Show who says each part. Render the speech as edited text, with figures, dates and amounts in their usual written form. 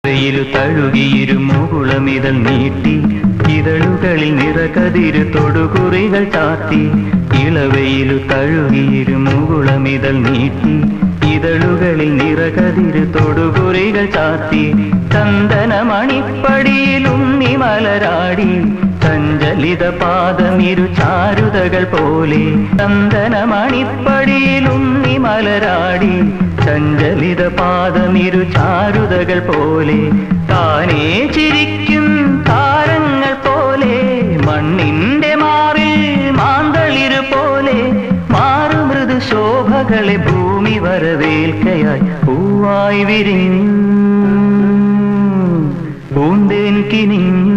Speaker 1: വെയിലു തഴുകിയിരു മുകുളമിതൾ നീട്ടി ഇതളുകളിൽ നിറകതിരു തൊടുകുറികൾ ചാത്തി. ഇളവെയിലു തഴുകിയിരു മുകുളമിതൾ നീട്ടി ഇതളുകളിൽ നിറകതിരു തൊടുകുറികൾ ചാത്തി. ചന്ദനമണിപ്പടിയിൽ ഉണ്ണി മലരാടി ചഞ്ചലിത പാദമിരു ചാരുതകൾ പോലെ. ചന്ദനമണിപ്പടിയിൽ ഉണ്ണി മലരാടി ചഞ്ചലിത പാദമിരു ചാരുതകൾ പോലെ. താനേ ചിരിക്കും താരങ്ങൾ പോലെ മണ്ണിന്റെ മാറിൽ മാന്തളിരു പോലെ. മാറുമൃദു ശോഭകളെ ഭൂമി വരവേൽക്കയായി പൂവായി വിരിഞ്ഞു പൂന്തേൻ കിനിഞ്ഞു.